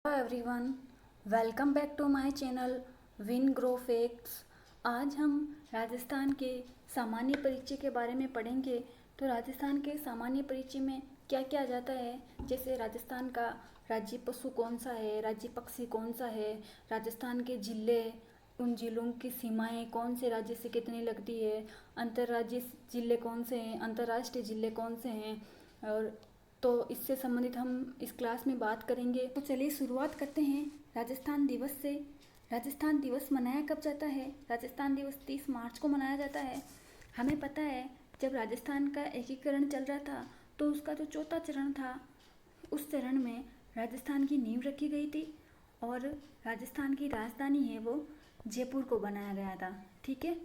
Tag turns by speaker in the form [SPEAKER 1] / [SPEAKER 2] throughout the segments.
[SPEAKER 1] Hello everyone, welcome back to my channel win grow facts. आज हम राजस्थान के सामान्य परिचय के बारे में पढ़ेंगे। तो राजस्थान के सामान्य परिचय में क्या क्या आ जाता है, जैसे राजस्थान का राज्य पशु कौन सा है, राज्य पक्षी कौन सा है, राजस्थान के जिले, उन जिलों की सीमाएं कौन से राज्य से कितनी लगती है, अंतर्राज्यीय जिले कौन से हैं, अंतर्राष्ट्रीय जिले कौन से हैं, और तो इससे संबंधित हम इस क्लास में बात करेंगे। तो चलिए शुरुआत करते हैं राजस्थान दिवस से। राजस्थान दिवस मनाया कब जाता है? राजस्थान दिवस 30 मार्च को मनाया जाता है। हमें पता है जब राजस्थान का एकीकरण चल रहा था तो उसका जो चौथा चरण था, उस चरण में राजस्थान की नींव रखी गई थी और राजस्थान की राजधानी है वो जयपुर को बनाया गया था। ठीक है।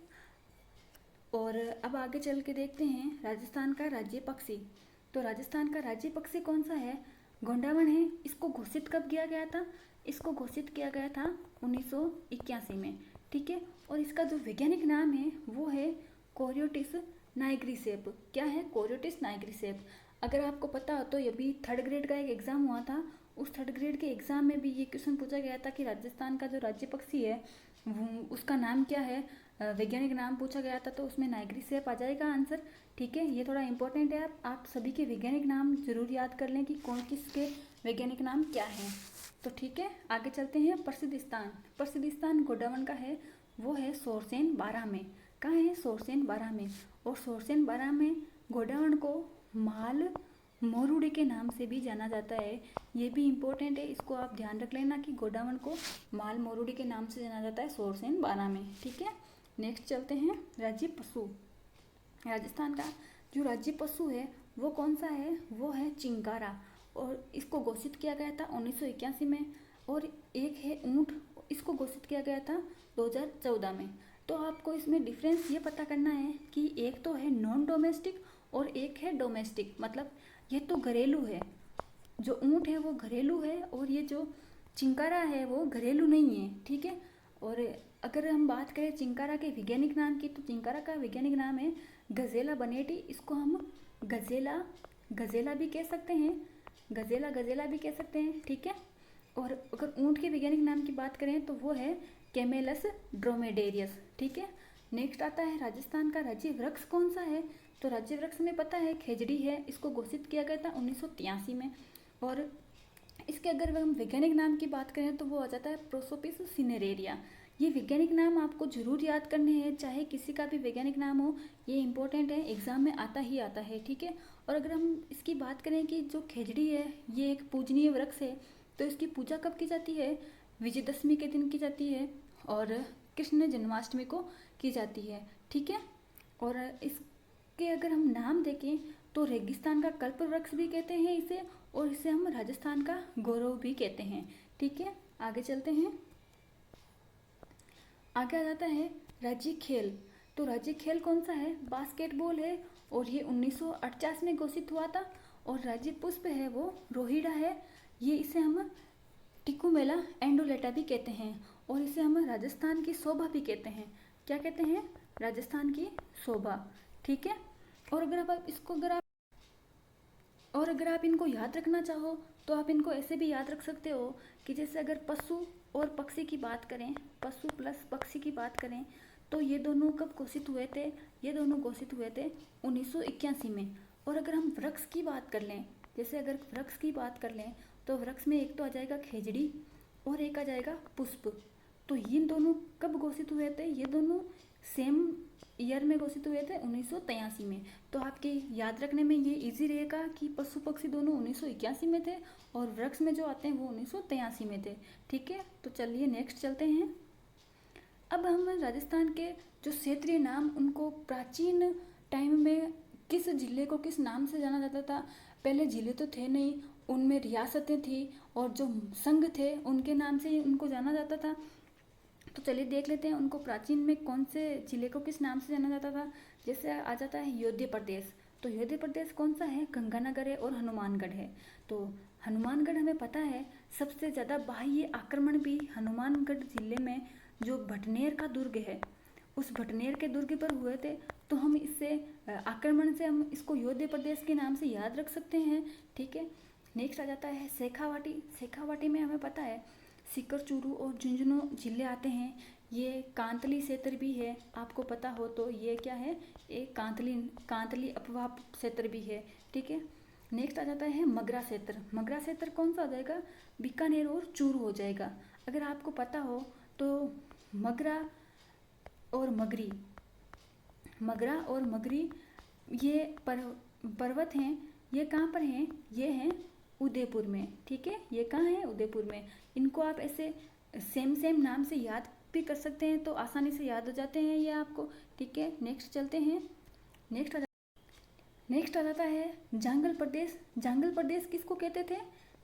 [SPEAKER 1] और अब आगे चल के देखते हैं राजस्थान का राज्य पक्षी। तो राजस्थान का राज्य पक्षी कौन सा है? गोंडावन है। इसको घोषित कब किया गया था? इसको घोषित किया गया था 1981 में। ठीक है। और इसका जो वैज्ञानिक नाम है वो है कोरियोटिस नाइग्रिसेप। क्या है? कोरियोटिस नाइग्रिसेप। अगर आपको पता हो तो अभी थर्ड ग्रेड का एक एग्ज़ाम हुआ था, उस थर्ड ग्रेड के एग्ज़ाम में भी ये क्वेश्चन पूछा गया था कि राजस्थान का जो राज्य पक्षी है उसका नाम क्या है, वैज्ञानिक नाम पूछा गया था, तो उसमें नाइग्रिसेप आ जाएगा आंसर। ठीक है। ये थोड़ा इंपॉर्टेंट है, आप सभी के वैज्ञानिक नाम जरूर याद कर लें कि कौन किसके वैज्ञानिक नाम क्या है। तो ठीक है, आगे चलते हैं। प्रसिद्ध स्थान। प्रसिद्ध स्थान गोंडावन का है, वो है सोरसेन बारह में। कहाँ है? सोरसेन बारह में। और सोरसेन बारह में गोंडावन को माल मोरुडी के नाम से भी जाना जाता है। ये भी इम्पोर्टेंट है, इसको आप ध्यान रख लेना कि गोंडावन को माल मोरुडी के नाम से जाना जाता है सोरसेन बारह में। ठीक है। नेक्स्ट चलते हैं राज्य पशु। राजस्थान का जो राज्य पशु है वो कौन सा है? वो है चिंकारा। और इसको घोषित किया गया था 1981 में। और एक है ऊँट, इसको घोषित किया गया था 2014 में। तो आपको इसमें डिफरेंस ये पता करना है कि एक तो है नॉन डोमेस्टिक और एक है डोमेस्टिक। मतलब ये तो घरेलू है, जो ऊँट है वो घरेलू है और ये जो चिंकारा है वो घरेलू नहीं है। ठीक है। और अगर हम बात करें चिंकारा के वैज्ञानिक नाम की, तो चिंकारा का वैज्ञानिक नाम है गजेला बनेटी। इसको हम गजेला गजेला भी कह सकते हैं, गजेला गजेला भी कह सकते हैं। ठीक है। और अगर ऊँट के वैज्ञानिक नाम की बात करें तो वो है कैमेलस ड्रोमेडेरियस। ठीक है। नेक्स्ट आता है राजस्थान का राज्य वृक्ष कौन सा है? तो राज्य वृक्ष में पता है खेजड़ी है। इसको घोषित किया गया था 1983 में। और इसके अगर हम वैज्ञानिक नाम की बात करें तो वो आ जाता है प्रोसोपिस सिनेरेरिया। ये वैज्ञानिक नाम आपको जरूर याद करने हैं, चाहे किसी का भी वैज्ञानिक नाम हो, ये इंपॉर्टेंट है, एग्जाम में आता ही आता है। ठीक है। और अगर हम इसकी बात करें कि जो खेजड़ी है ये एक पूजनीय वृक्ष है, तो इसकी पूजा कब की जाती है? विजयदशमी के दिन की जाती है और कृष्ण जन्माष्टमी को की जाती है। ठीक है। और इसके अगर हम नाम देखें तो रेगिस्तान का कल्प वृक्ष भी कहते हैं इसे, और इसे हम राजस्थान का गौरव भी कहते हैं। ठीक है। आगे चलते हैं। आगे आ जाता है राज्य खेल। तो राज्य खेल कौन सा है? बास्केटबॉल है और ये 1948 में घोषित हुआ था। और राज्य पुष्प है वो रोहिड़ा है। ये इसे हम टिकुमेला एंडोलेटा भी कहते हैं और इसे हम राजस्थान की शोभा भी कहते हैं। क्या कहते हैं? राजस्थान की शोभा। ठीक है। और अगर आप इनको याद रखना चाहो तो आप इनको ऐसे भी याद रख सकते हो कि जैसे अगर पशु और पक्षी की बात करें, पशु प्लस पक्षी की बात करें, तो ये दोनों कब घोषित हुए थे? ये दोनों घोषित हुए थे 1981 में। और अगर हम वृक्ष की बात कर लें, जैसे अगर वृक्ष की बात कर लें तो वृक्ष में एक तो आ जाएगा खेजड़ी और एक आ जाएगा पुष्प। तो इन दोनों कब घोषित हुए थे? ये दोनों सेम ईयर में घोषित हुए थे 1983 में। तो आपके याद रखने में ये इजी रहेगा कि पशु पक्षी दोनों 1981 में थे और वृक्ष में जो आते हैं वो 1983 में थे। ठीक है। तो चलिए नेक्स्ट चलते हैं। अब हम राजस्थान के जो क्षेत्रीय नाम, उनको प्राचीन टाइम में किस जिले को किस नाम से जाना जाता था? पहले जिले तो थे नहीं, उनमें रियासतें थी और जो संघ थे उनके नाम से उनको जाना जाता था। तो चलिए देख लेते हैं उनको प्राचीन में कौन से जिले को किस नाम से जाना जाता था। जैसे आ जाता है योध्य प्रदेश। तो योध्य प्रदेश कौन सा है? गंगानगर है और हनुमानगढ़ है। तो हनुमानगढ़ हमें पता है सबसे ज़्यादा बाह्य आक्रमण भी हनुमानगढ़ जिले में जो भटनेर का दुर्ग है, उस भटनेर के दुर्ग पर हुए थे। तो हम इससे आक्रमण से हम इसको योध्य प्रदेश के नाम से याद रख सकते हैं। ठीक है। नेक्स्ट आ जाता है शेखावाटी। शेखावाटी में हमें पता है सीकर, चूरू और झुंझुनू जिले आते हैं। ये कांतली क्षेत्र भी है, आपको पता हो तो ये क्या है, एक कांतली अपवाह क्षेत्र भी है, ठीक है। नेक्स्ट आ जाता है मगरा क्षेत्र। मगरा क्षेत्र कौन सा हो जाएगा, बीकानेर और चूरू हो जाएगा। अगर आपको पता हो तो मगरा और मगरी ये पर्वत हैं, ये कहाँ पर हैं, ये हैं उदयपुर में, ठीक है। ये कहाँ है, उदयपुर में। इनको आप ऐसे सेम नाम से याद भी कर सकते हैं, तो आसानी से याद हो जाते हैं ये आपको, ठीक है। नेक्स्ट चलते हैं। नेक्स्ट आ जाता है जांगल प्रदेश। जांगल प्रदेश किसको कहते थे,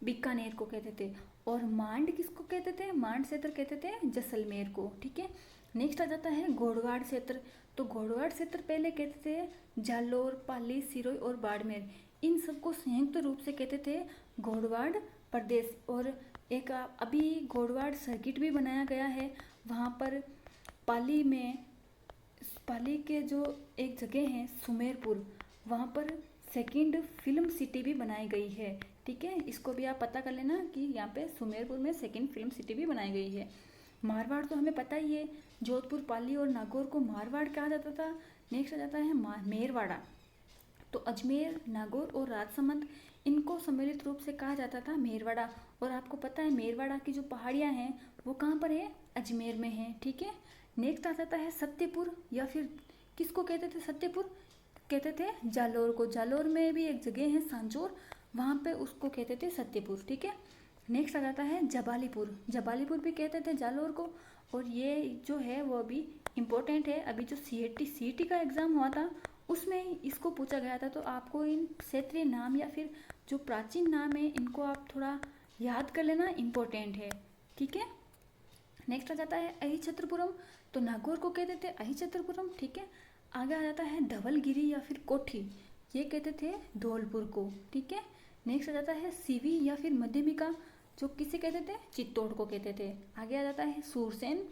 [SPEAKER 1] बीकानेर को कहते थे। और मांड किसको कहते थे, मांड क्षेत्र कहते थे जैसलमेर को, ठीक है। नेक्स्ट आ जाता है घोड़वाड़ क्षेत्र। तो घोड़वाड़ क्षेत्र पहले कहते थे जालोर, पाली, सिरोही और बाड़मेर। इन सबको संयुक्त रूप से कहते थे घोड़वाड़ प्रदेश। और एक अभी घोड़वाड़ सर्किट भी बनाया गया है, वहाँ पर पाली के जो एक जगह है सुमेरपुर, वहाँ पर सेकंड फिल्म सिटी भी बनाई गई है, ठीक है। इसको भी आप पता कर लेना कि यहाँ पे सुमेरपुर में सेकंड फिल्म सिटी भी बनाई गई है। मारवाड़ तो हमें पता ही है, जोधपुर, पाली और नागौर को मारवाड़ कहा जाता था। नेक्स्ट आ जाता है मेरवाड़ा। तो अजमेर, नागौर और राजसमंद, इनको सम्मिलित रूप से कहा जाता था मेरवाड़ा। और आपको पता है मेरवाड़ा की जो पहाड़ियाँ हैं वो कहाँ पर है, अजमेर में है, ठीक है। नेक्स्ट आ जाता है सत्यपुर, या फिर किसको कहते थे, सत्यपुर कहते थे जालोर को। जालोर में भी एक जगह है सांचौर, वहाँ पे उसको कहते थे सत्यपुर, ठीक है। नेक्स्ट आ जाता है जबालीपुर। जबालीपुर भी कहते थे जालोर को। और ये जो है वो अभी इम्पोर्टेंट है, अभी जो सीईटी का एग्ज़ाम हुआ था उसमें इसको पूछा गया था। तो आपको इन क्षेत्रीय नाम या फिर जो प्राचीन नाम है इनको आप थोड़ा याद कर लेना, इम्पोर्टेंट है, ठीक है। नेक्स्ट आ जाता है अहिछत्रपुरम। तो नागौर को कहते थे अहिछत्रपुरम, ठीक है। आगे आ जाता है धवलगिरी या फिर कोठी, ये कहते थे धौलपुर को, ठीक है। नेक्स्ट आ जाता है सीवी या फिर मध्यमिका, जो किसे कहते थे, चित्तौड़ को कहते थे। आगे आ जाता है सूरसेन,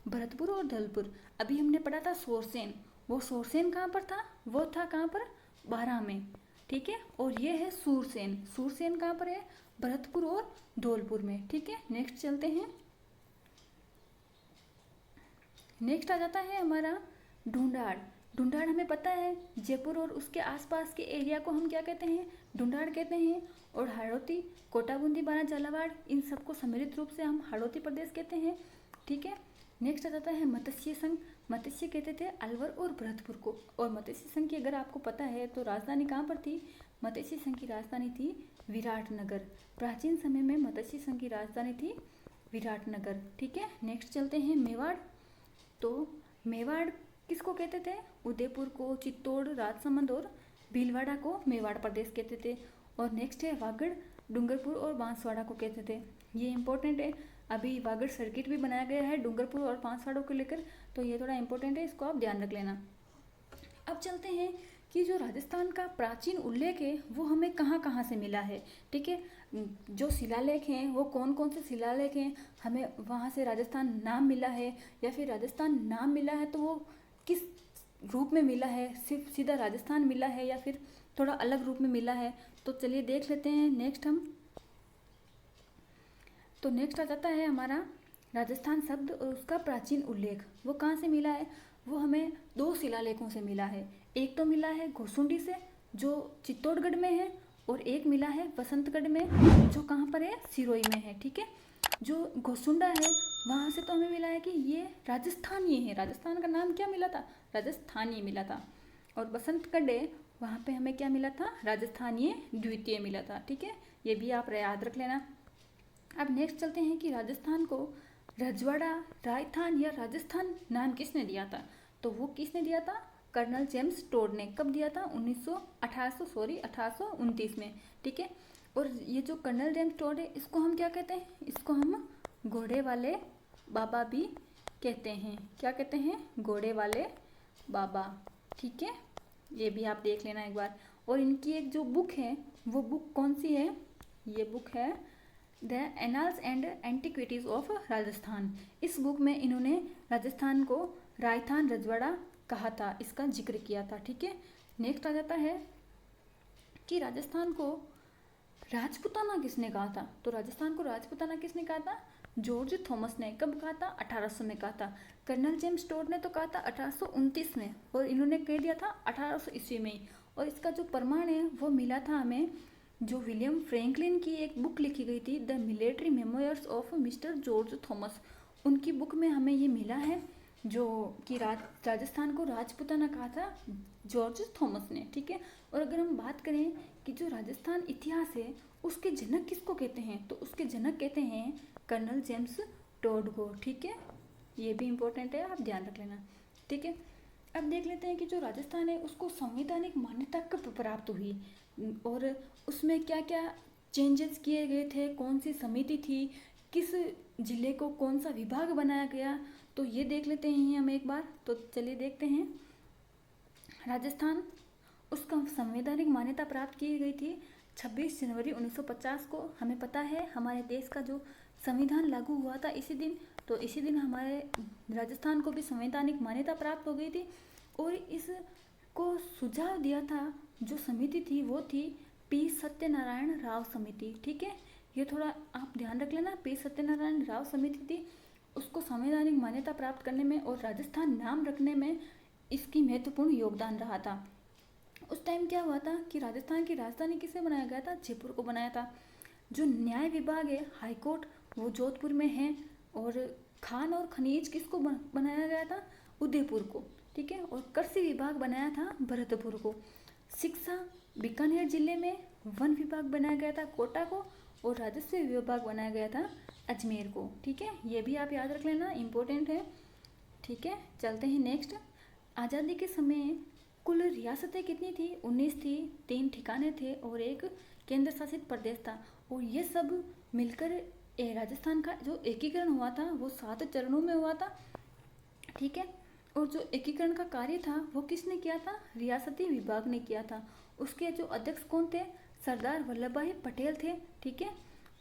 [SPEAKER 1] भरतपुर और धौलपुर। अभी हमने पढ़ा था सोरसेन, वो सोरसेन कहाँ पर था, वो था कहाँ पर, बारां में, ठीक है। और ये है सूरसेन, सूरसेन कहाँ पर है, भरतपुर और धौलपुर में, ठीक है। नेक्स्ट चलते हैं। नेक्स्ट आ जाता है हमारा ढूंढाड़। ढूंढाड़ हमें पता है जयपुर और उसके आसपास के एरिया को हम क्या कहते हैं, ढूंढाड़ कहते हैं। और हाड़ौती, कोटा, बूंदी, बारा, झालावाड़, इन सबको सम्मिलित रूप से हम हाड़ौती प्रदेश कहते हैं, ठीक है। नेक्स्ट आ जाता है मत्स्य संघ। मत्स्य कहते थे अलवर और भरतपुर को। और मत्स्य संघ की अगर आपको पता है तो राजधानी कहाँ पर थी, मत्स्य संघ की राजधानी थी विराटनगर। प्राचीन समय में मत्स्य संघ की राजधानी थी विराटनगर, ठीक है। नेक्स्ट चलते हैं मेवाड़। तो मेवाड़ किसको कहते थे, उदयपुर को, चित्तौड़, राजसमंद और भीलवाड़ा को मेवाड़ प्रदेश कहते थे। और नेक्स्ट है वागड़, डूंगरपुर और बांसवाड़ा को कहते थे। ये इंपॉर्टेंट है, अभी वागड़ सर्किट भी बनाया गया है डूंगरपुर और बांसवाड़ा को लेकर, तो ये थोड़ा इंपॉर्टेंट है, इसको आप ध्यान रख लेना। अब चलते हैं कि जो राजस्थान का प्राचीन उल्लेख है वो हमें कहाँ कहाँ से मिला है, ठीक है। जो शिलालेख हैं वो कौन कौन से शिलालेख हैं, हमें वहाँ से राजस्थान नाम मिला है, या फिर राजस्थान नाम मिला है तो वो किस रूप में मिला है, सिर्फ सीधा राजस्थान मिला है या फिर थोड़ा अलग रूप में मिला है। तो चलिए देख लेते हैं नेक्स्ट हम। तो नेक्स्ट आ जाता है हमारा राजस्थान शब्द और उसका प्राचीन उल्लेख। वो कहाँ से मिला है, वो हमें दो शिलालेखों से मिला है। एक तो मिला है घोसुंडी से जो चित्तौड़गढ़ में है, और एक मिला है बसंतगढ़ में जो कहाँ पर है, सिरोही में है, ठीक है। जो घोसुंडा है वहाँ से तो हमें मिला है कि ये राजस्थानी है, राजस्थान का नाम क्या मिला था, राजस्थानी मिला था। और बसंतगढ़ है वहाँ पे हमें क्या मिला था, राजस्थानीय द्वितीय मिला था, ठीक है। ये भी आप याद रख लेना। अब नेक्स्ट चलते हैं कि राजस्थान को रजवाड़ा, राजस्थान या राजस्थान नाम किसने दिया था। तो वो किसने दिया था, कर्नल जेम्स टोड ने। कब दिया था, 1829 में, ठीक है। और ये जो कर्नल जेम्स टोड है इसको हम क्या कहते हैं, इसको हम घोड़े वाले बाबा भी कहते हैं। क्या कहते हैं, घोड़े वाले बाबा, ठीक है। ये भी आप देख लेना एक बार। और इनकी एक जो बुक है वो बुक कौन सी है, ये बुक है the annals and antiquities of Rajasthan. इस बुक में इन्होंने राजस्थान को राजस्थान रजवाड़ा कहा था, इसका जिक्र किया था, ठीक है। नेक्स्ट आ जाता है कि राजस्थान को राजपूताना किसने कहा था? तो राजस्थान को राजपूताना किसने कहा था? जॉर्ज थॉमस ने। कब कहा था? 1800 में कहा था। कर्नल जेम्स टोड ने तो कहा था 1829 में, और इन्होंने कह दिया था 1800 ईस्वी में ही। और इसका जो प्रमाण है वो मिला था हमें, जो विलियम फ्रैंकलिन की एक बुक लिखी गई थी, the military memoirs of mister George Thomas, उनकी बुक में हमें ये मिला है, जो कि राजस्थान को राजपूताना कहा था जॉर्ज थॉमस ने। ठीक है। और अगर हम बात करें कि जो राजस्थान इतिहास है उसके जनक किसको कहते हैं, तो उसके जनक कहते हैं कर्नल जेम्स टोड को। ठीक है, ये भी इम्पोर्टेंट है, आप ध्यान रख लेना। ठीक है, अब देख लेते हैं कि जो राजस्थान है उसको संवैधानिक मान्यता कब प्राप्त हुई और उसमें क्या क्या चेंजेस किए गए थे, कौन सी समिति थी, किस जिले को कौन सा विभाग बनाया गया, तो ये देख लेते हैं हम एक बार। तो चलिए देखते हैं। राजस्थान, उसका संवैधानिक मान्यता प्राप्त की गई थी 26 जनवरी 1950 को। हमें पता है हमारे देश का जो संविधान लागू हुआ था इसी दिन, तो इसी दिन हमारे राजस्थान को भी संवैधानिक मान्यता प्राप्त हो गई थी। और इसको सुझाव दिया था, जो समिति थी वो थी पी सत्यनारायण राव समिति। ठीक है, ये थोड़ा आप ध्यान रख लेना, पी सत्यनारायण राव समिति थी, उसको संवैधानिक मान्यता प्राप्त करने में और राजस्थान नाम रखने में इसकी महत्वपूर्ण योगदान रहा था। उस टाइम क्या हुआ था कि राजस्थान की राजधानी किसे बनाया गया था? जयपुर को बनाया था। जो न्याय विभाग है, हाई कोर्ट, वो जोधपुर में है। और खान और खनिज किसको बनाया गया था? उदयपुर को। ठीक है, और कृषि विभाग बनाया था भरतपुर को। शिक्षा, बीकानेर जिले में। वन विभाग बनाया गया था कोटा को, और राजस्व विभाग बनाया गया था अजमेर को। ठीक है, ये भी आप याद रख लेना, इम्पोर्टेंट है। ठीक है, चलते हैं नेक्स्ट। आज़ादी के समय कुल रियासतें कितनी थी? 19 थी, 3 ठिकाने थे और एक केंद्र शासित प्रदेश था। और ये सब मिलकर राजस्थान का जो एकीकरण हुआ था वो 7 चरणों में हुआ था। ठीक है, और जो एकीकरण का कार्य था वो किसने किया था? रियासती विभाग ने किया था। उसके जो अध्यक्ष कौन थे? सरदार वल्लभ भाई पटेल थे। ठीक है,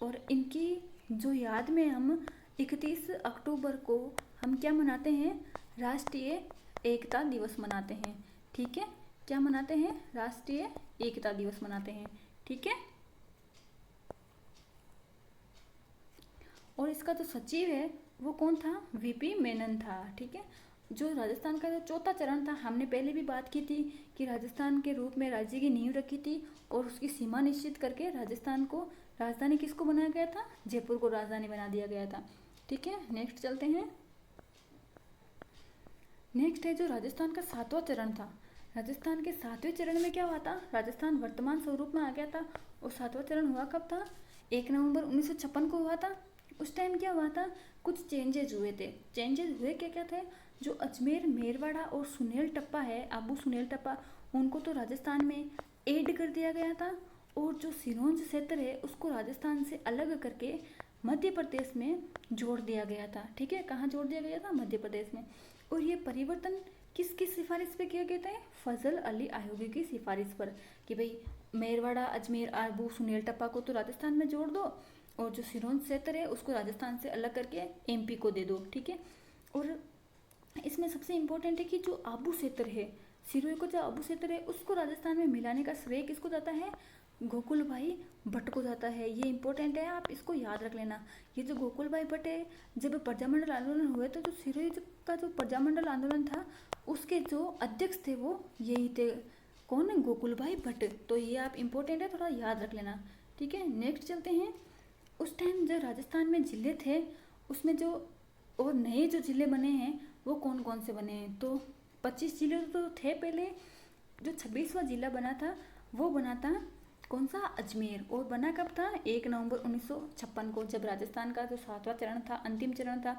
[SPEAKER 1] और इनकी जो याद में हम 31 अक्टूबर को हम क्या मनाते हैं? राष्ट्रीय एकता दिवस मनाते हैं। ठीक है, क्या मनाते हैं? राष्ट्रीय एकता दिवस मनाते हैं। ठीक है, और इसका जो सचिव है वो कौन था? वीपी मेनन था। ठीक है, जो राजस्थान का जो चौथा चरण था, हमने पहले भी बात की थी कि राजस्थान के रूप में राज्य की नींव रखी थी और उसकी सीमा निश्चित करके राजस्थान को राजधानी किसको बनाया गया था? जयपुर को राजधानी बना दिया गया था। ठीक है, नेक्स्ट चलते हैं। नेक्स्ट है जो राजस्थान का 7वां चरण था। राजस्थान के 7वें चरण में क्या हुआ था? राजस्थान वर्तमान स्वरूप में आ गया था। और 7वां चरण हुआ कब था? 1 नवंबर 1956 को हुआ था। उस टाइम क्या हुआ था? कुछ चेंजेस हुए थे। चेंजेस हुए क्या क्या थे? जो अजमेर, मेरवाड़ा और सुनेल टप्पा है, आबू सुनेल टप्पा, उनको तो राजस्थान में ऐड कर दिया गया था। और जो सिरोंज क्षेत्र है उसको राजस्थान से अलग करके मध्य प्रदेश में जोड़ दिया गया था। ठीक है, कहाँ जोड़ दिया गया था? मध्य प्रदेश में। और ये परिवर्तन किसकी सिफारिश पे किया गया था? फजल अली आयोगी की सिफारिश पर, कि भाई मेरवाड़ा, अजमेर, आबू सुनेल टप्पा को तो राजस्थान में जोड़ दो और जो सिरोंज क्षेत्र है उसको राजस्थान से अलग करके एमपी को दे दो। ठीक है, और इसमें सबसे इम्पोर्टेंट है कि जो आबू क्षेत्र है, सिरोही को जो आबू क्षेत्र है उसको राजस्थान में मिलाने का श्रेय किसको जाता है? गोकुल भाई भट्ट को जाता है। ये इंपॉर्टेंट है, आप इसको याद रख लेना। ये जो गोकुल भाई भट्ट है, जब प्रजामंडल आंदोलन हुए तो जो सिरोही का जो प्रजामंडल आंदोलन था उसके जो अध्यक्ष थे वो यही थे। कौन है? गोकुल भाई भट्ट। तो ये आप इम्पोर्टेंट है, थोड़ा याद रख लेना। ठीक है, नेक्स्ट चलते हैं। उस टाइम जो राजस्थान में जिले थे उसमें जो और नए जो जिले बने हैं वो कौन कौन से बने हैं? तो 25 जिले तो थे पहले। जो 26वां जिला बना था वो बना था कौन सा? अजमेर। और बना कब था? 1 नवंबर 1956 को, जब राजस्थान का जो 7वां चरण था, अंतिम चरण था,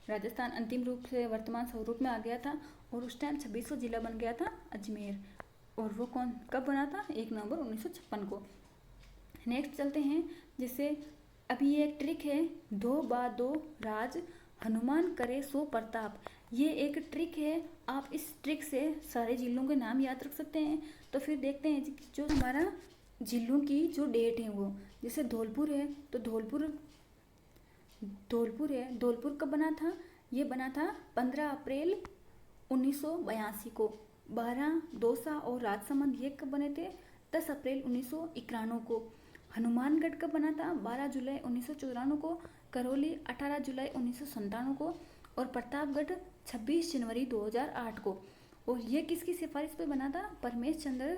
[SPEAKER 1] राजस्थान अंतिम रूप से वर्तमान स्वरूप में आ गया था और उस टाइम 26वां जिला बन गया था अजमेर। और वो कब बना था? 1 नवंबर 1956 को। नेक्स्ट चलते हैं। जैसे अभी ये एक ट्रिक है, 2 राज हनुमान करे सो प्रताप। ये एक ट्रिक है, आप इस ट्रिक से सारे जिलों के नाम याद रख सकते हैं। तो फिर देखते हैं जो हमारा जिलों की जो डेट है वो, जैसे धौलपुर है तो धौलपुर है। धौलपुर कब बना था? ये बना था 15 अप्रैल 1982 को। 12 दौसा और राजसमंद ये कब बने थे? 10 अप्रैल 1991 को। हनुमानगढ़ कब बना था? 12 जुलाई 1994 को, करौली 18 जुलाई 1997 को, और प्रतापगढ़ 26 जनवरी 2008 को। और ये किसकी सिफारिश पे बना था? परमेश चंद्र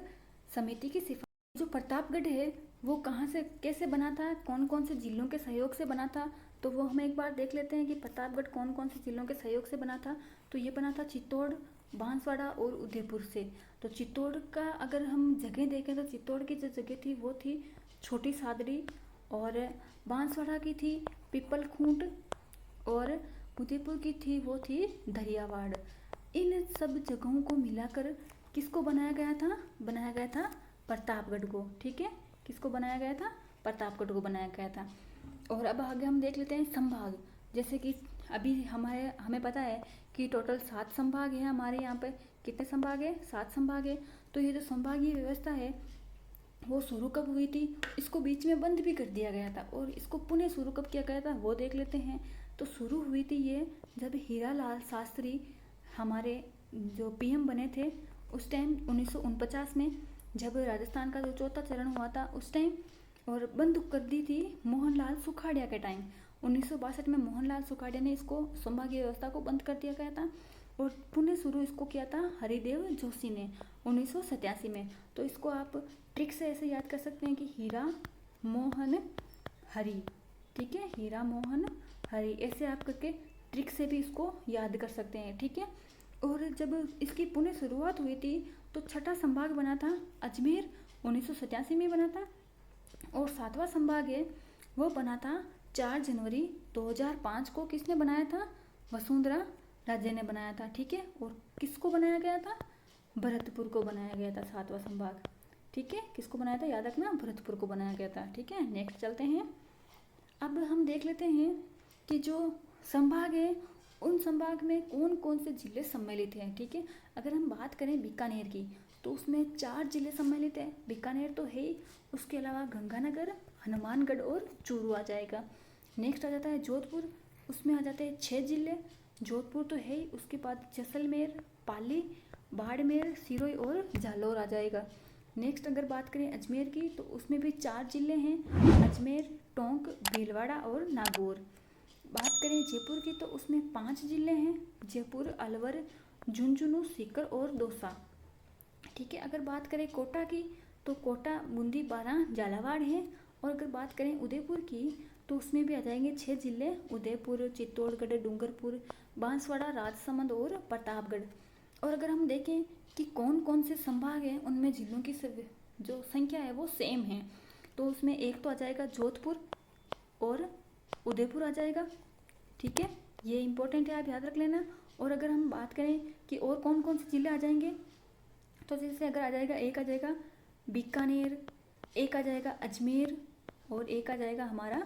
[SPEAKER 1] समिति की सिफारिश। जो प्रतापगढ़ है वो कहाँ से कैसे बना था, कौन कौन से जिलों के सहयोग से बना था, तो वो हम एक बार देख लेते हैं कि प्रतापगढ़ कौन कौन से जिलों के सहयोग से बना था। तो ये बना था चित्तौड़, बांसवाड़ा और उदयपुर से। तो चित्तौड़ का अगर हम जगह देखें तो चित्तौड़ की जो जगह थी वो थी छोटी सादड़ी, और बांसवाड़ा की थी पीपल खूंट, और उदयपुर की थी वो थी दरियावाड़। इन सब जगहों को मिलाकर किसको बनाया गया था? बनाया गया था प्रतापगढ़ को। ठीक है, किसको बनाया गया था? प्रतापगढ़ को बनाया गया था। और अब आगे हम देख लेते हैं संभाग। जैसे कि अभी हमें पता है कि टोटल 7 संभाग है हमारे यहाँ पे। कितने संभाग है? 7 संभाग है। तो ये जो संभागीय व्यवस्था है वो शुरू कब हुई थी? इसको बीच में बंद भी कर दिया गया था, और इसको पुनः शुरू कब किया गया था वो देख लेते हैं। तो शुरू हुई थी ये जब हीरालाल शास्त्री हमारे जो पीएम बने थे उस टाइम 1949 में, जब राजस्थान का जो चौथा चरण हुआ था उस टाइम, और बंद कर दी थी मोहनलाल सुखाड़िया के टाइम। 1962 में मोहनलाल सुखाड़िया ने इसको संभागीय व्यवस्था को बंद कर दिया गया था, और पुनः शुरू इसको किया था हरिदेव जोशी ने 1987 में। तो इसको आप ट्रिक से ऐसे याद कर सकते हैं कि हीरा मोहन हरि। ठीक है, हीरा मोहन हरि, ऐसे आप करके ट्रिक से भी इसको याद कर सकते हैं। ठीक है, और जब इसकी पुनः शुरुआत हुई थी तो छठा संभाग बना था अजमेर, 1987 में बना था। और 7वां संभाग है वो बना था 4 जनवरी 2005 को। किसने बनाया था? वसुंधरा राजे ने बनाया था। ठीक है, और किसको बनाया गया था? भरतपुर को बनाया गया था 7वां संभाग। ठीक है, किसको बनाया था? याद रखना, भरतपुर को बनाया गया था। ठीक है, नेक्स्ट चलते हैं। अब हम देख लेते हैं कि जो संभाग है उन संभाग में कौन कौन से जिले सम्मिलित हैं। ठीक है, अगर हम बात करें बीकानेर की तो उसमें 4 जिले सम्मिलित हैं। बीकानेर तो है ही, उसके अलावा गंगानगर, हनुमानगढ़ और चूरू आ जाएगा। नेक्स्ट आ जाता है जोधपुर, उसमें आ जाते हैं 6 जिले। जोधपुर तो है ही, उसके बाद जैसलमेर, पाली, बाड़मेर, सिरोही और जालौर आ जाएगा। नेक्स्ट अगर बात करें अजमेर की तो उसमें भी 4 जिले हैं, अजमेर, टोंक, भीलवाड़ा और नागौर। बात करें जयपुर की तो उसमें 5 जिले हैं, जयपुर, अलवर, झुंझुनू, सीकर और दौसा। ठीक है, अगर बात करें कोटा की तो कोटा, बूंदी, बारां, झालावाड़ है। और अगर बात करें उदयपुर की तो उसमें भी आ जाएंगे 6 जिले, उदयपुर, चित्तौड़गढ़, डूंगरपुर, बांसवाड़ा, राजसमंद और प्रतापगढ़। और अगर हम देखें कि कौन कौन से संभाग हैं उनमें जिलों की जो संख्या है वो सेम है, तो उसमें एक तो आ जाएगा जोधपुर और उदयपुर आ जाएगा। ठीक है, ये इंपॉर्टेंट है, आप याद रख लेना। और अगर हम बात करें कि और कौन कौन से जिले आ जाएंगे, तो जैसे अगर आ जाएगा, एक आ जाएगा बीकानेर, एक आ जाएगा अजमेर, और एक आ जाएगा हमारा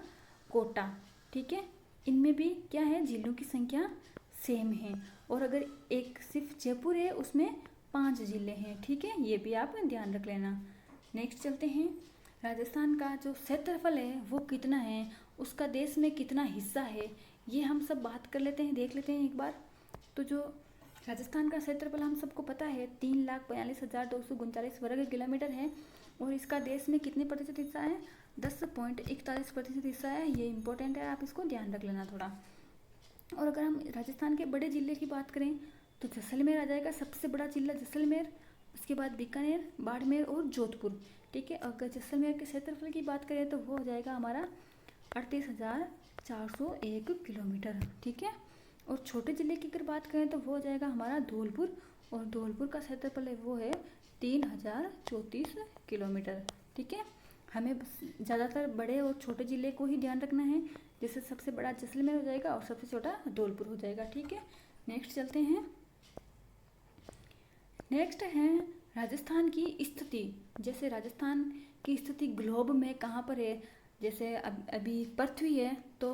[SPEAKER 1] कोटा। ठीक है, इनमें भी क्या है, जिलों की संख्या सेम है। और अगर एक सिर्फ जयपुर है उसमें 5 जिले हैं। ठीक है, ये भी आप ध्यान रख लेना। नेक्स्ट चलते हैं, राजस्थान का जो क्षेत्रफल है वो कितना है, उसका देश में कितना हिस्सा है, ये हम सब बात कर लेते हैं, देख लेते हैं एक बार। तो जो राजस्थान का क्षेत्रफल हम सबको पता है 3,42,239 वर्ग किलोमीटर है, और इसका देश में कितने प्रतिशत हिस्सा है? 10.41% हिस्सा है। ये इंपॉर्टेंट है, आप इसको ध्यान रख लेना थोड़ा। और अगर हम राजस्थान के बड़े जिले की बात करें तो जैसलमेर आ जाएगा, सबसे बड़ा जिला जैसलमेर, उसके बाद बीकानेर, बाड़मेर और जोधपुर। ठीक है, अगर जैसलमेर के क्षेत्रफल की बात करें तो वो हो जाएगा हमारा 38,401 किलोमीटर। ठीक है, और छोटे ज़िले की अगर बात करें तो वो हो जाएगा हमारा धौलपुर, और धौलपुर का क्षेत्रफल है वो है 3,034 किलोमीटर। ठीक है, हमें ज़्यादातर बड़े और छोटे ज़िले को ही ध्यान रखना है, जैसे सबसे बड़ा जैसलमेर हो जाएगा और सबसे छोटा धौलपुर हो जाएगा। ठीक है, नेक्स्ट चलते हैं। नेक्स्ट है राजस्थान की स्थिति। जैसे राजस्थान की स्थिति ग्लोब में कहाँ पर है, जैसे अभी पृथ्वी है तो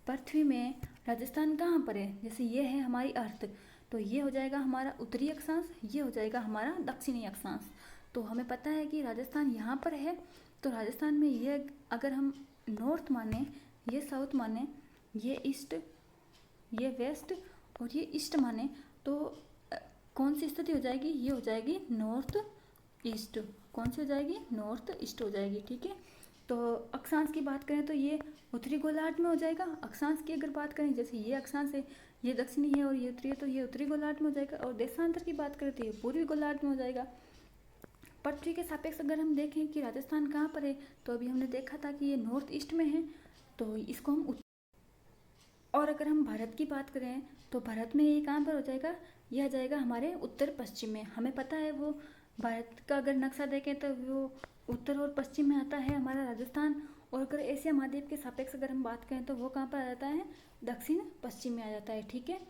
[SPEAKER 1] पृथ्वी में राजस्थान कहाँ पर है, जैसे ये है हमारी अर्थ, तो ये हो जाएगा हमारा उत्तरी अक्षांश, ये हो जाएगा हमारा दक्षिणी अक्षांश। तो हमें पता है कि राजस्थान यहाँ पर है, तो राजस्थान में ये अगर हम नॉर्थ माने, ये साउथ माने, ये ईस्ट, ये वेस्ट और ये ईस्ट माने, तो कौन सी स्थिति हो जाएगी? ये हो जाएगी नॉर्थ ईस्ट। कौन सी हो जाएगी? नॉर्थ ईस्ट हो जाएगी। ठीक है, तो अक्षांश की बात करें तो ये उत्तरी गोलार्ध में हो जाएगा। अक्षांश की अगर बात करें, जैसे ये अक्षांश है, ये दक्षिणी है और ये उत्तरी है, तो ये उत्तरी गोलार्ध में हो जाएगा। और देशांतर की बात करें तो ये पूर्वी गोलार्ध में हो जाएगा। पृथ्वी के सापेक्ष अगर हम देखें कि राजस्थान कहाँ पर है, तो अभी हमने देखा था कि ये नॉर्थ ईस्ट में है, तो इसको हम और अगर हम भारत की बात करें तो भारत में ये कहाँ पर हो जाएगा, यह जाएगा हमारे उत्तर पश्चिम में। हमें पता है वो भारत का अगर नक्शा देखें तो वो उत्तर और पश्चिम में आता है हमारा राजस्थान। और अगर एशिया महाद्वीप के सापेक्ष अगर हम बात करें तो वो कहाँ पर आ जाता है, दक्षिण पश्चिम में आ जाता है। ठीक है,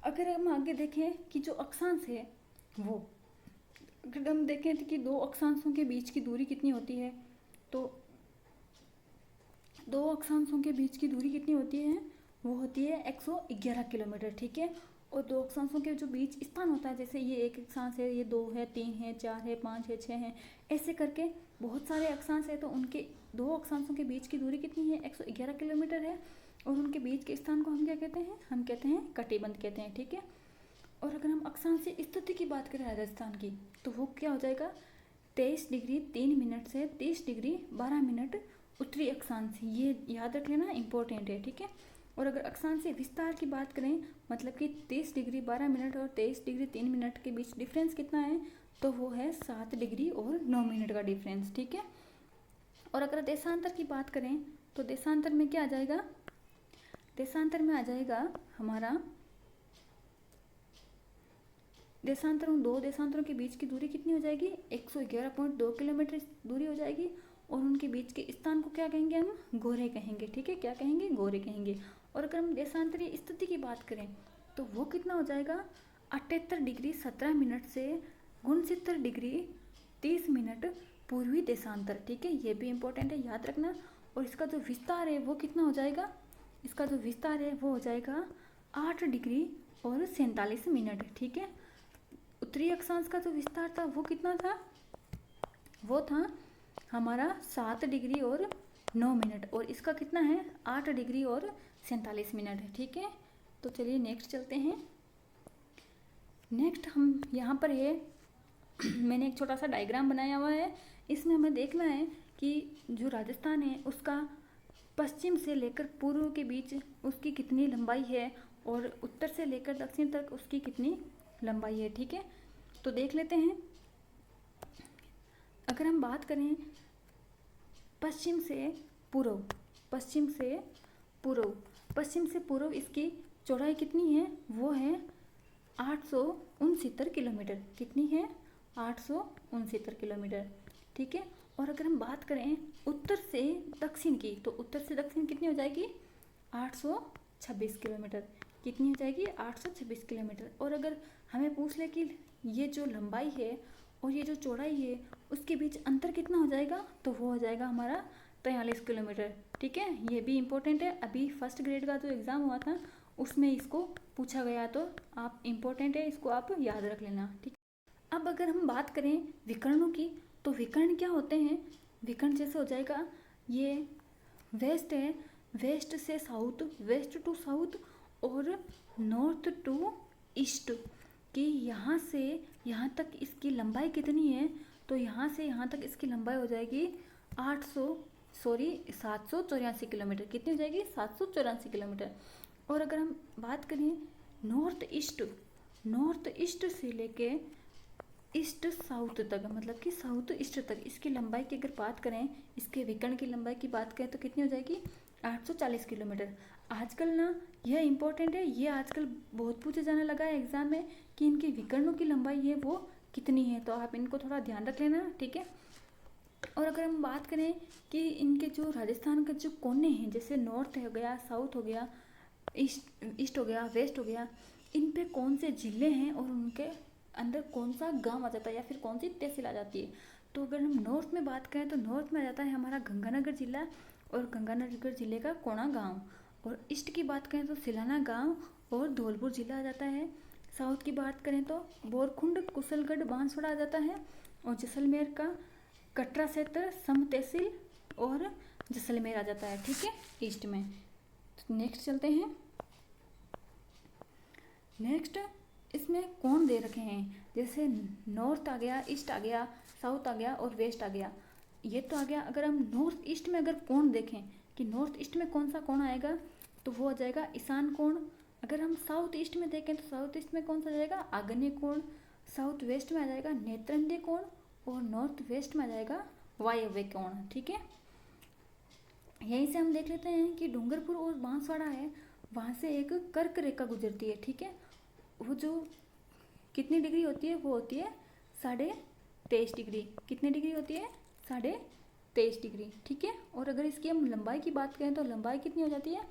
[SPEAKER 1] अगर हम आगे देखें कि जो अक्षांश है वो, अगर हम देखें तो कि दो अक्षांशों के बीच की दूरी कितनी होती है, तो दो अक्षांशों के बीच की दूरी कितनी होती है, वो होती है 111 किलोमीटर। ठीक है, और दो अक्षांशों के जो बीच स्थान होता है, जैसे ये एक अक्षांश है, ये 2 है, 3 है, 4 है, 5 है, 6 है, ऐसे करके बहुत सारे अक्षांश है, तो उनके दो अक्षांशों के बीच की दूरी कितनी है, 111 किलोमीटर है। और उनके बीच के स्थान को हम क्या कहते हैं, हम कहते हैं कटिबंध कहते हैं। ठीक है, और अगर हम अक्षांश स्थिति की बात करें राजस्थान की, तो वो क्या हो जाएगा, 23 डिग्री 3 मिनट से 30 डिग्री 12 मिनट उत्तरी अक्षांश। ये याद रख लेना, इंपॉर्टेंट है। ठीक है, और अगर अक्षांश विस्तार की बात करें, मतलब कि 30 डिग्री 12 मिनट और 23 डिग्री 3 मिनट के बीच डिफरेंस कितना है, तो वो है 7 डिग्री और 9 मिनट का डिफरेंस। ठीक है, और अगर देशांतर की बात करें तो देशांतर में क्या आ जाएगा, देशांतर में आ जाएगा हमारा, दो देशांतरों के बीच की दूरी कितनी हो जाएगी, 111.2 किलोमीटर दूरी हो जाएगी। और उनके बीच के स्थान को क्या कहेंगे, हम गोरे कहेंगे। ठीक है, क्या कहेंगे, गोरे कहेंगे। और अगर हम देशांतरीय स्थिति की बात करें तो वो कितना हो जाएगा, 78 डिग्री 17 मिनट से 69 डिग्री 30 मिनट पूर्वी देशांतर। ठीक है, ये भी इंपॉर्टेंट है, याद रखना। और इसका जो विस्तार है वो कितना हो जाएगा, इसका जो विस्तार है वो हो जाएगा 8 डिग्री और 47 मिनट। ठीक है, उत्तरी अक्षांश का जो विस्तार था वो कितना था, वो था हमारा 7 डिग्री और 9 मिनट, और इसका कितना है, 8 डिग्री और 47 मिनट है। ठीक है, तो चलिए नेक्स्ट चलते हैं। नेक्स्ट हम यहाँ पर है मैंने एक छोटा सा डायग्राम बनाया हुआ है। इसमें हमें देखना है कि जो राजस्थान है उसका पश्चिम से लेकर पूर्व के बीच उसकी कितनी लंबाई है, और उत्तर से लेकर दक्षिण तक उसकी कितनी लंबाई है। ठीक है, तो देख लेते हैं। अगर हम बात करें पश्चिम से पूर्व, पश्चिम से पूर्व इसकी चौड़ाई कितनी है, वो है 869 किलोमीटर। कितनी है, 869 किलोमीटर। ठीक है, और अगर हम बात करें उत्तर से दक्षिण की, तो उत्तर से दक्षिण कितनी हो जाएगी, 826 किलोमीटर। कितनी हो जाएगी, 826 किलोमीटर। और अगर हमें पूछ ले कि ये जो लंबाई है और ये जो चौड़ाई है उसके बीच अंतर कितना हो जाएगा, तो वो हो जाएगा हमारा 43 किलोमीटर। ठीक है, ये भी इम्पोर्टेंट है। अभी फर्स्ट ग्रेड का जो एग्ज़ाम हुआ था उसमें इसको पूछा गया, तो आप इम्पोर्टेंट है, इसको आप याद रख लेना। ठीक, अब अगर हम बात करें विकर्णों की, तो विकर्ण क्या होते हैं, विकर्ण जैसे हो जाएगा, ये वेस्ट है, वेस्ट से साउथ, वेस्ट टू साउथ, और नॉर्थ टू ईस्ट, कि यहाँ से यहाँ तक इसकी लंबाई कितनी है, तो यहाँ से यहाँ तक इसकी लंबाई हो जाएगी 784 किलोमीटर। कितनी हो जाएगी, 784 किलोमीटर। और अगर हम बात करें नॉर्थ ईस्ट से लेके ईस्ट साउथ तक, मतलब कि साउथ ईस्ट तक इसकी लंबाई की अगर बात करें, इसके विकर्ण की लंबाई की बात करें तो कितनी हो जाएगी, 840 किलोमीटर। आजकल ना यह इम्पोर्टेंट है, ये आजकल बहुत पूछा जाने लगा है एग्जाम में कि इनके विकर्णों की लंबाई है वो कितनी है, तो आप इनको थोड़ा ध्यान रख लेना। ठीक है, और अगर हम बात करें कि इनके जो राजस्थान के जो कोने हैं, जैसे नॉर्थ हो गया, साउथ हो गया, ईस्ट हो गया, वेस्ट हो गया, इन पे कौन से जिले हैं और उनके अंदर कौन सा गांव आ जाता है या फिर कौन सी तहसील आ जाती है। तो अगर हम नॉर्थ में बात करें तो नॉर्थ में आ जाता है हमारा गंगानगर जिला और गंगानगर जिले का कोणा गांव। और ईस्ट की बात करें तो सिलाना गांव और धौलपुर जिला आ जाता है। साउथ की बात करें तो बोरखुंड, कुशलगढ़, बांसवाड़ा आ जाता है। और जैसलमेर का कटरा क्षेत्र, सम तहसील और जैसलमेर आ जाता है। ठीक है, ईस्ट में। तो नेक्स्ट चलते हैं। नेक्स्ट इसमें कौन दे रखे हैं, जैसे नॉर्थ आ गया, ईस्ट आ गया, साउथ आ गया और वेस्ट आ गया। ये तो आ गया। अगर हम नॉर्थ ईस्ट में अगर कोण देखें कि नॉर्थ ईस्ट में कौन सा कोण आएगा, तो वो आ जाएगा ईशान कोण। अगर हम साउथ ईस्ट में देखें तो साउथ ईस्ट में कौन सा आ जाएगा, आग्नेय कोण। साउथ वेस्ट में आ जाएगा नेत्रंद्य कोण, और नॉर्थ वेस्ट में आ जाएगा वायव्य कोण। ठीक है, यहीं से हम देख लेते हैं कि डूंगरपुर और बांसवाड़ा है, वहाँ से एक कर्क रेखा गुजरती है। ठीक है, वो जो कितनी डिग्री होती है, वो होती है 23.5 डिग्री। कितनी डिग्री होती है, 23.5 डिग्री। ठीक है, और अगर इसकी हम लंबाई की बात करें तो लंबाई कितनी हो जाती है,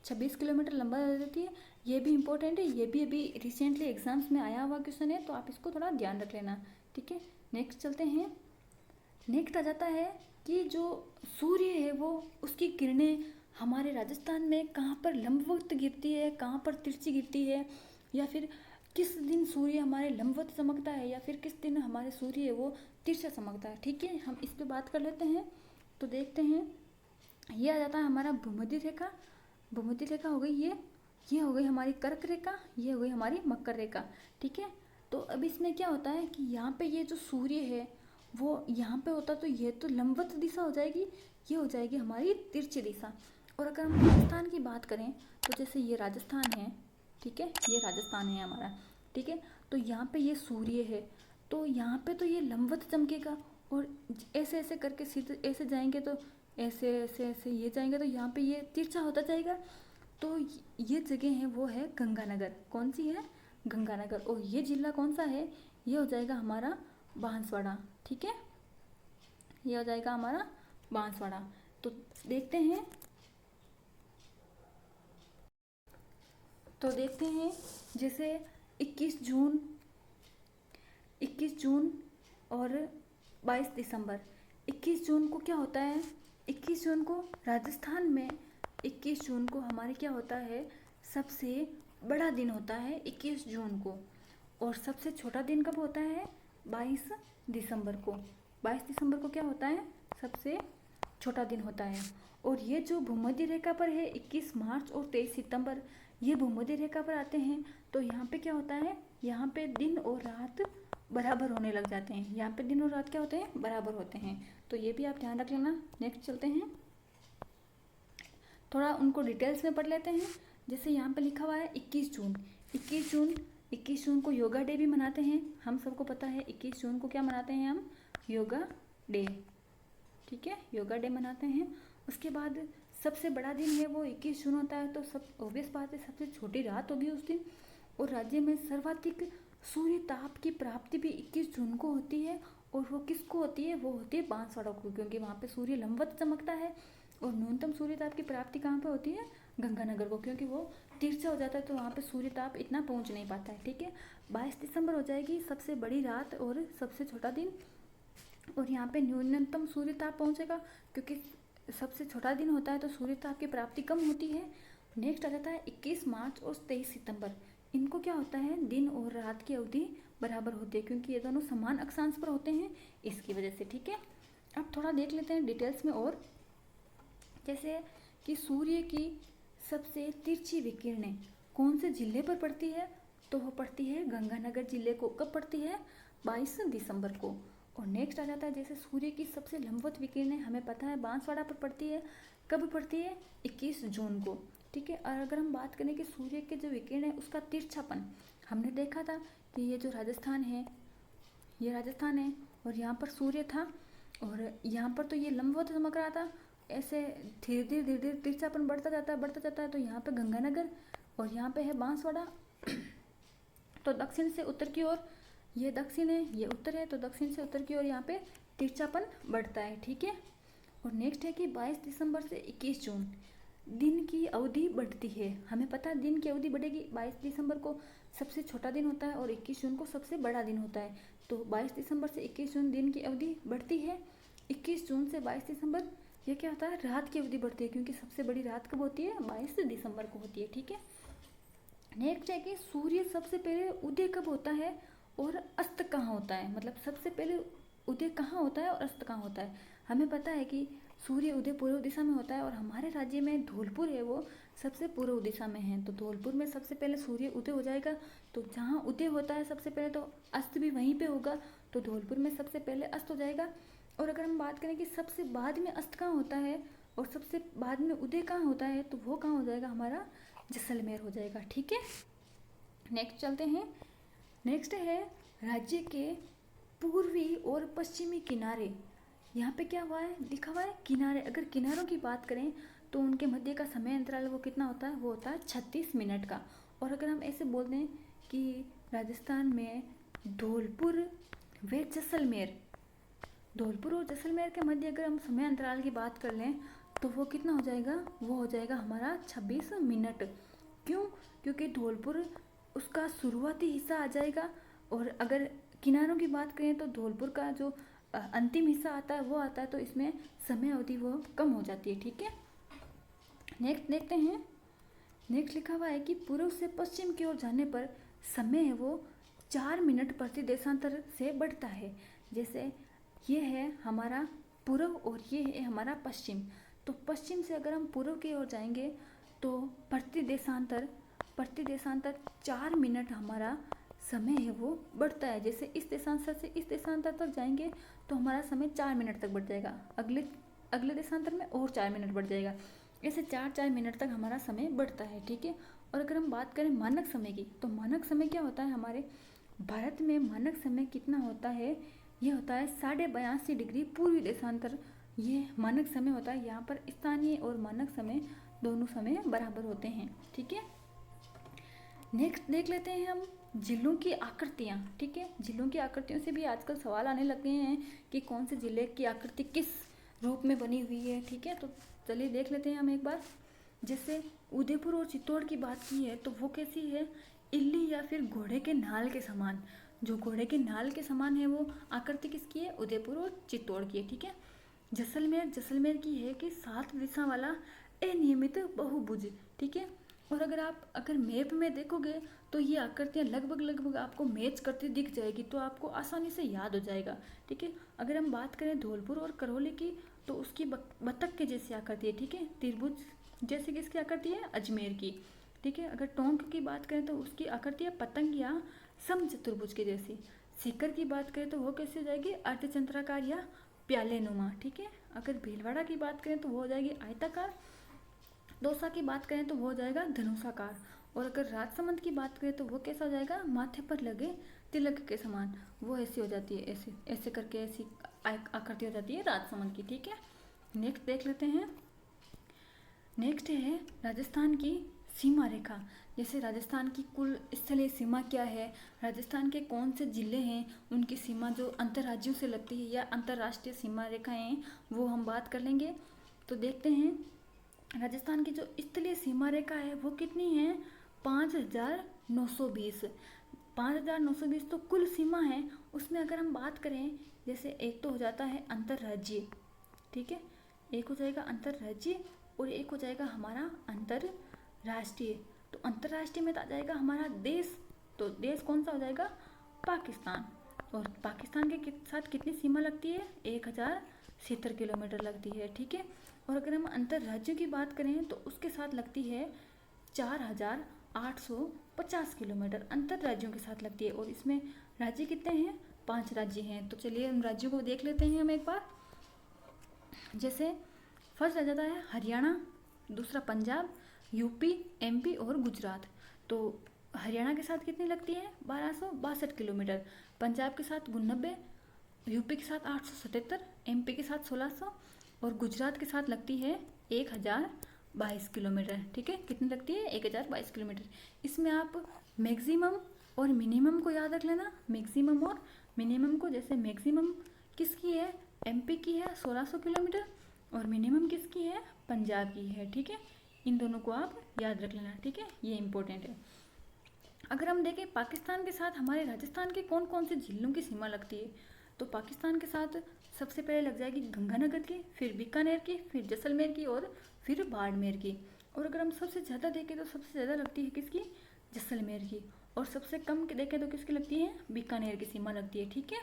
[SPEAKER 1] 26 किलोमीटर लंबाई हो जाती है। ये भी इंपॉर्टेंट है, ये भी अभी रिसेंटली एग्जाम्स में आया हुआ क्वेश्चन है, तो आप इसको थोड़ा ध्यान रख लेना। ठीक है, नेक्स्ट चलते हैं। नेक्स्ट आ जाता है कि जो सूर्य है वो उसकी किरणें हमारे राजस्थान में कहाँ पर लंबवत गिरती है, कहाँ पर तिरछी गिरती है, या फिर किस दिन सूर्य हमारे लंबवत चमकता है, या फिर किस दिन हमारे सूर्य है वो तिरछा चमकता है। ठीक है, हम इस पे बात कर लेते हैं। तो देखते हैं, ये आ जाता है हमारा भूमध्य रेखा। भूमध्य रेखा हो गई ये हो गई हमारी कर्क रेखा, ये हो गई हमारी मकर रेखा। ठीक है, तो अब इसमें क्या होता है कि यहाँ पे ये जो सूर्य है वो यहाँ पे होता, तो ये तो लंबवत दिशा हो जाएगी, ये हो जाएगी हमारी तिरछी दिशा। और अगर हम राजस्थान की बात करें तो जैसे ये राजस्थान है, ठीक है, ये राजस्थान है हमारा। ठीक है, तो यहाँ पे ये सूर्य है, तो यहाँ पे तो ये लंबवत चमकेगा, और ऐसे ऐसे करके सीधे ऐसे जाएंगे तो ऐसे ऐसे ऐसे ये जाएंगे तो यहाँ पे ये तिरछा होता जाएगा। तो ये जगह है वो है गंगानगर। कौन सी है, गंगानगर। और ये जिला कौन सा है, ये हो जाएगा हमारा बांसवाड़ा। ठीक है, ये हो जाएगा हमारा बांसवाड़ा। तो देखते हैं, जैसे 21 जून, 21 जून और 22 दिसंबर। 21 जून को क्या होता है, 21 जून को राजस्थान में 21 जून को हमारे क्या होता है, सबसे बड़ा दिन होता है 21 जून को। और सबसे छोटा दिन कब होता है, 22 दिसंबर को। 22 दिसंबर को क्या होता है, सबसे छोटा दिन होता है। और ये जो भूमध्य रेखा पर है 21 मार्च और 23 सितंबर, ये भूमध्य रेखा पर आते हैं। तो यहाँ पे क्या होता है, यहाँ पे दिन और रात बराबर होने लग जाते हैं। यहाँ पे दिन और रात क्या होते हैं, बराबर होते हैं। तो ये भी आप ध्यान रख लेना। नेक्स्ट चलते हैं, थोड़ा उनको डिटेल्स में पढ़ लेते हैं। जैसे यहाँ पे लिखा हुआ है 21 जून। 21 जून को योगा डे भी मनाते हैं। हम सबको पता है 21 जून को क्या मनाते हैं हम, योगा डे। ठीक है, योगा डे मनाते हैं। उसके बाद सबसे बड़ा दिन है वो 21 जून होता है, तो सब ऑब्वियस बात है सबसे छोटी रात होगी उस दिन। और राज्य में सर्वाधिक सूर्य ताप की प्राप्ति भी 21 जून को होती है। और वो किसको होती है, वो होती है बांसवाड़ा को, क्योंकि वहाँ पे सूर्य लंबवत चमकता है। और न्यूनतम सूर्य ताप की प्राप्ति कहाँ पे होती है, गंगानगर को, क्योंकि वो तिरछा हो जाता है तो वहाँ पे सूर्य ताप इतना पहुँच नहीं पाता है। ठीक है, 22 दिसंबर हो जाएगी सबसे बड़ी रात और सबसे छोटा दिन। और यहाँ पे न्यूनतम सूर्य ताप पहुँचेगा, क्योंकि सबसे छोटा दिन होता है तो सूर्य ताप की प्राप्ति कम होती है। नेक्स्ट आ जाता है 21 मार्च और 23 सितंबर। इनको क्या होता है, दिन और रात की अवधि बराबर होती है, क्योंकि ये दोनों समान अक्षांश पर होते हैं, इसकी वजह से। ठीक है, अब थोड़ा देख लेते हैं डिटेल्स में। और जैसे कि सूर्य की सबसे तिरछी विकिरणें कौन से जिले पर पड़ती है, तो वो पड़ती है गंगानगर जिले को। कब पड़ती है, 22 दिसंबर को। और नेक्स्ट आ जाता है, जैसे सूर्य की सबसे लंबवत विकिरणें हमें पता है बांसवाड़ा पर पड़ती है। कब पड़ती है, 21 जून को। ठीक है, और अगर हम बात करें कि सूर्य के जो विकिरण है उसका तिरछापन, हमने देखा था कि ये जो राजस्थान है, ये राजस्थान है और यहाँ पर सूर्य था, और यहाँ पर तो ये लंबवत चमक रहा था। ऐसे धीरे धीरे तिरछापन बढ़ता जाता है। तो यहाँ पे गंगानगर और यहाँ पे है बांसवाड़ा। तो दक्षिण से उत्तर की ओर, ये दक्षिण है ये उत्तर है, तो दक्षिण से उत्तर की ओर यहाँ पे तिरछापन बढ़ता है। ठीक है, और नेक्स्ट है कि 22 दिसंबर से 21 जून दिन की अवधि बढ़ती है। हमें पता है दिन की अवधि बढ़ेगी। 22 दिसंबर को सबसे छोटा दिन होता है और 21 जून को सबसे बड़ा दिन होता है। तो 22 दिसंबर से 21 जून दिन की अवधि बढ़ती है। 21 जून से 22 दिसंबर ये क्या होता है, रात की अवधि बढ़ती है, क्योंकि सबसे बड़ी रात कब होती है, 22 दिसंबर को होती है। ठीक है, नेक्स्ट है कि सूर्य सबसे पहले उदय कब होता है और अस्त कहाँ होता है। मतलब सबसे पहले उदय कहाँ होता है और अस्त कहाँ होता है। हमें पता है कि सूर्य उदय पूर्व दिशा में होता है, और हमारे राज्य में धौलपुर है वो सबसे पूर्व दिशा में है। तो धौलपुर में सबसे पहले सूर्य उदय हो जाएगा। तो जहाँ उदय होता है सबसे पहले तो अस्त भी वहीं पे होगा। तो धौलपुर में सबसे पहले अस्त हो जाएगा। और अगर हम बात करें कि सबसे बाद में अस्त कहाँ होता है और सबसे बाद में उदय कहाँ होता है, तो वो कहाँ हो जाएगा, हमारा जैसलमेर हो जाएगा। ठीक है, नेक्स्ट चलते हैं। नेक्स्ट है राज्य के पूर्वी और पश्चिमी किनारे। यहाँ पे क्या हुआ है, लिखा हुआ है किनारे। अगर किनारों की बात करें तो उनके मध्य का समय अंतराल वो कितना होता है, वो होता है 36 मिनट का। और अगर हम ऐसे बोल दें कि राजस्थान में धौलपुर व जैसलमेर, धौलपुर और जैसलमेर के मध्य अगर हम समय अंतराल की बात कर लें तो वो कितना हो जाएगा, वो हो जाएगा हमारा 26 मिनट। क्यों, क्योंकि धौलपुर उसका शुरुआती हिस्सा आ जाएगा, और अगर किनारों की बात करें तो धौलपुर का जो अंतिम हिस्सा आता है वो आता है, तो इसमें समय अवधि वो कम हो जाती है। ठीक है, नेक्स्ट देखते हैं। नेक्स्ट लिखा हुआ है कि पूर्व से पश्चिम की ओर जाने पर समय है वो 4 मिनट प्रति देशांतर से बढ़ता है। जैसे ये है हमारा पूर्व और ये है हमारा पश्चिम, तो पश्चिम से अगर हम पूर्व की ओर जाएंगे तो प्रति देशांतर 4 मिनट हमारा समय है वो बढ़ता है। जैसे इस देशांतर से इस देशांतर तक जाएंगे तो हमारा समय 4 मिनट तक बढ़ जाएगा, अगले देशांतर में और 4 मिनट बढ़ जाएगा, ऐसे 4 मिनट तक हमारा समय बढ़ता है। ठीक है, और अगर हम बात करें मानक समय की, तो मानक समय क्या होता है, हमारे भारत में मानक समय कितना होता है, ये होता है 82.5 डिग्री पूर्वी देशांतर, ये मानक समय होता है। यहाँ पर स्थानीय और मानक समय दोनों समय बराबर होते हैं। ठीक है, नेक्स्ट देख लेते हैं हम जिलों की आकृतियाँ। ठीक है, जिलों की आकृतियों से भी आजकल सवाल आने लगे हैं कि कौन से जिले की आकृति किस रूप में बनी हुई है। ठीक है, तो चलिए देख लेते हैं हम एक बार। जैसे उदयपुर और चित्तौड़ की बात की है तो वो कैसी है, इल्ली या फिर घोड़े के नाल के समान। जो घोड़े के नाल के समान है वो आकृति किसकी है, उदयपुर और चित्तौड़ की है। ठीक है, जैसलमेर की है कि 7 दिशा वाला अनियमित बहुभुज। ठीक है, और अगर मैप में देखोगे तो ये आकृतियाँ लगभग आपको मैच करती दिख जाएगी, तो आपको आसानी से याद हो जाएगा। ठीक है, अगर हम बात करें धौलपुर और करौली की तो उसकी बतख के जैसी आकृति है। ठीक है, त्रिभुज जैसी किसकी आकृति है, अजमेर की। ठीक है, अगर टोंक की बात करें तो उसकी आकृति है पतंग या समचतुर्भुज की जैसी। सीकर की बात करें तो वो कैसी हो जाएगी, अर्धचंद्राकार या प्याले नुमा। ठीक है, अगर भीलवाड़ा की बात करें तो वो हो जाएगी आयताकार। दौसा की बात करें तो वो हो जाएगा धनुषाकार। और अगर राजसमंद की बात करें तो वो कैसा हो जाएगा, माथे पर लगे तिलक के समान, वो ऐसी हो जाती है, ऐसे ऐसे करके ऐसी आकृति हो जाती है राजसमंद की। ठीक है, नेक्स्ट देख लेते हैं। नेक्स्ट है राजस्थान की सीमा रेखा। जैसे राजस्थान की कुल स्थलीय सीमा क्या है, राजस्थान के कौन से जिले हैं, उनकी सीमा जो अंतर्राज्यों से लगती है या अंतर्राष्ट्रीय सीमा रेखाएं, वो हम बात कर लेंगे। तो देखते हैं राजस्थान की जो स्थलीय सीमा रेखा है वो कितनी है, 5,920। 5,920 तो कुल सीमा है, उसमें अगर हम बात करें जैसे एक तो हो जाता है अंतर्राज्यीय। ठीक है, एक हो जाएगा अंतर्राज्यीय और एक हो जाएगा हमारा अंतर्राष्ट्रीय। तो अंतर्राष्ट्रीय में तो आ जाएगा हमारा देश, तो देश कौन सा हो जाएगा, पाकिस्तान। और पाकिस्तान के साथ कितनी सीमा लगती है, 1,070 किलोमीटर लगती है। ठीक है, और अगर हम अंतर्राज्यों की बात करें तो उसके साथ लगती है 4,850 किलोमीटर अंतर्राज्यों के साथ लगती है। और इसमें राज्य कितने हैं, 5 राज्य हैं। तो चलिए उन राज्यों को देख लेते हैं हम एक बार। जैसे फर्स्ट आ जाता है हरियाणा, दूसरा पंजाब, यूपी, एमपी और गुजरात। तो हरियाणा के साथ कितनी लगती है, 1,262 किलोमीटर, पंजाब के साथ 99, यूपी के साथ 877, एमपी के साथ 1,600 और गुजरात के साथ लगती है 1,022 किलोमीटर। ठीक है, कितनी लगती है, 1,022 किलोमीटर। इसमें आप मैक्सिमम और मिनिमम को याद रख लेना, मैक्सिमम और मिनिमम को। जैसे मैक्सिमम किसकी है, एमपी की है 1,600 किलोमीटर और मिनिमम किसकी है, पंजाब की है। ठीक है, इन दोनों को आप याद रख लेना। ठीक है, ये इंपॉर्टेंट है। अगर हम देखें पाकिस्तान के साथ हमारे राजस्थान के कौन कौन से जिलों की सीमा लगती है, तो पाकिस्तान के साथ सबसे पहले लग जाएगी गंगानगर की, फिर बीकानेर की, फिर जैसलमेर की और फिर बाड़मेर की। और अगर हम सबसे ज़्यादा देखें तो सबसे ज़्यादा लगती है किसकी, जैसलमेर की। और सबसे कम देखें तो किसकी लगती है, बीकानेर की सीमा लगती है। ठीक है,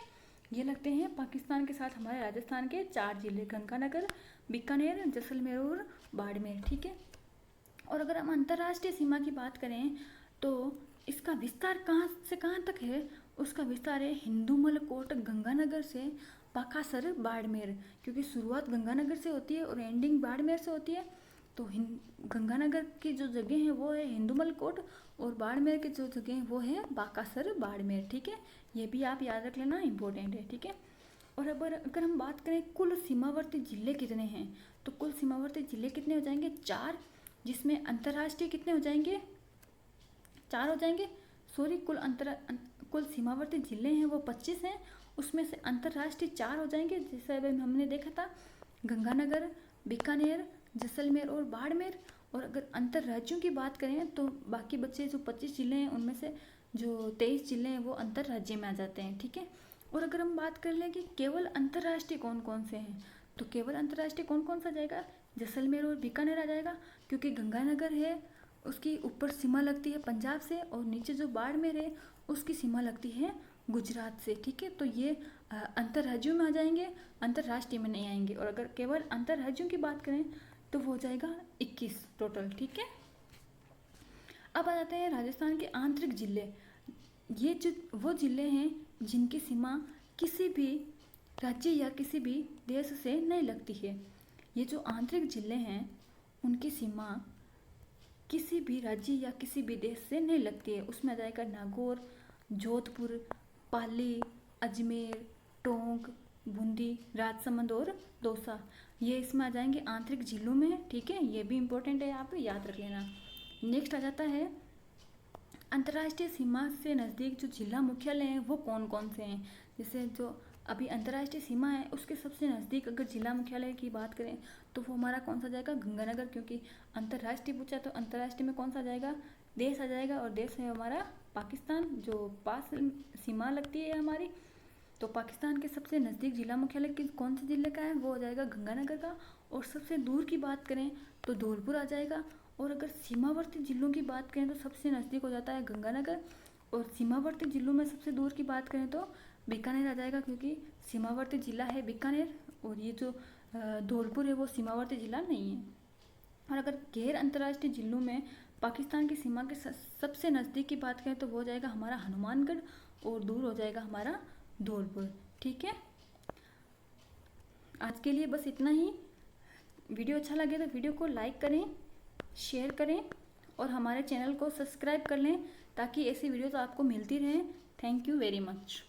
[SPEAKER 1] ये लगते हैं पाकिस्तान के साथ हमारे राजस्थान के 4 जिले, गंगानगर, बीकानेर, जैसलमेर और बाड़मेर। ठीक है, और अगर हम अंतर्राष्ट्रीय सीमा की बात करें तो इसका विस्तार कहाँ से कहाँ तक है, उसका विस्तार है हिंदूमल कोट गंगानगर से बाकासर बाड़मेर, क्योंकि शुरुआत गंगानगर से होती है और एंडिंग बाड़मेर से होती है। तो गंगानगर की जो जगह है वो है हिंदुमल कोट और बाड़मेर की जो जगह है वो है बाकासर बाड़मेर। ठीक है, ये भी आप याद रख लेना, इम्पोर्टेंट है। ठीक है, और अगर हम बात करें कुल सीमावर्ती जिले कितने हैं, तो कुल सीमावर्ती जिले कितने हो जाएंगे? 4, जिसमें अंतर्राष्ट्रीय कितने हो जाएंगे? 4 हो जाएंगे। सॉरी, कुल सीमावर्ती जिले हैं वो 25 हैं, उसमें से अंतर्राष्ट्रीय 4 हो जाएंगे, जैसे अभी हमने देखा था गंगानगर, बीकानेर, जैसलमेर और बाड़मेर। और अगर अंतर्राज्यों की बात करें तो बाकी बचे जो 25 जिले हैं उनमें से जो 23 जिले हैं वो अंतर्राज्य में आ जाते हैं। ठीक है, और अगर हम बात कर लें कि केवल अंतर्राष्ट्रीय कौन कौन से हैं, तो केवल अंतर्राष्ट्रीय कौन कौन सा जाएगा? जैसलमेर और बीकानेर आ जाएगा, क्योंकि गंगानगर है उसकी ऊपर सीमा लगती है पंजाब से, और नीचे जो बाड़मेर है उसकी सीमा लगती है गुजरात से। ठीक है, तो ये अंतर्राज्यों में आ जाएंगे, अंतर्राष्ट्रीय में नहीं आएंगे। और अगर केवल अंतर्राज्यों की बात करें तो वो हो जाएगा 21 टोटल। ठीक है, अब आ जाते हैं राजस्थान के आंतरिक जिले। ये जो वो जिले हैं जिनकी सीमा किसी भी राज्य या किसी भी देश से नहीं लगती है। ये जो आंतरिक जिले हैं उनकी सीमा किसी भी राज्य या किसी भी देश से नहीं लगती है। उसमें आ जाएगा नागौर, जोधपुर, पाली, अजमेर, टोंक, बूंदी, राजसमंद और दौसा, ये इसमें आ जाएंगे आंतरिक जिलों में। ठीक है, ये भी इम्पोर्टेंट है, आप याद रख लेना। नेक्स्ट आ जाता है अंतर्राष्ट्रीय सीमा से नज़दीक जो जिला मुख्यालय हैं वो कौन कौन से हैं। जैसे जो अभी अंतर्राष्ट्रीय सीमा है उसके सबसे नज़दीक अगर जिला मुख्यालय की बात करें तो वो हमारा कौन सा जाएगा? गंगानगर, क्योंकि अंतर्राष्ट्रीय पूछा तो अंतर्राष्ट्रीय में कौन सा जाएगा? देश आ जाएगा, और देश है हमारा पाकिस्तान, जो पास सीमा लगती है हमारी। तो पाकिस्तान के सबसे नज़दीक जिला मुख्यालय किस कौन से जिले का है? वो हो जाएगा गंगानगर का। और सबसे दूर की बात करें तो धौलपुर आ जाएगा। और अगर सीमावर्ती जिलों की बात करें तो सबसे नज़दीक हो जाता है गंगानगर, और सीमावर्ती जिलों में सबसे दूर की बात करें तो बीकानेर आ जाएगा, क्योंकि सीमावर्ती जिला है बीकानेर, और ये जो धौलपुर है वो सीमावर्ती जिला नहीं है। और अगर गैर अंतर्राष्ट्रीय जिलों में पाकिस्तान की सीमा के सबसे नज़दीक की बात करें तो वो हो जाएगा हमारा हनुमानगढ़, और दूर हो जाएगा हमारा धौलपुर। ठीक है, आज के लिए बस इतना ही। वीडियो अच्छा लगे तो वीडियो को लाइक करें, शेयर करें और हमारे चैनल को सब्सक्राइब कर लें ताकि ऐसी वीडियोस आपको मिलती रहें। Thank you very much.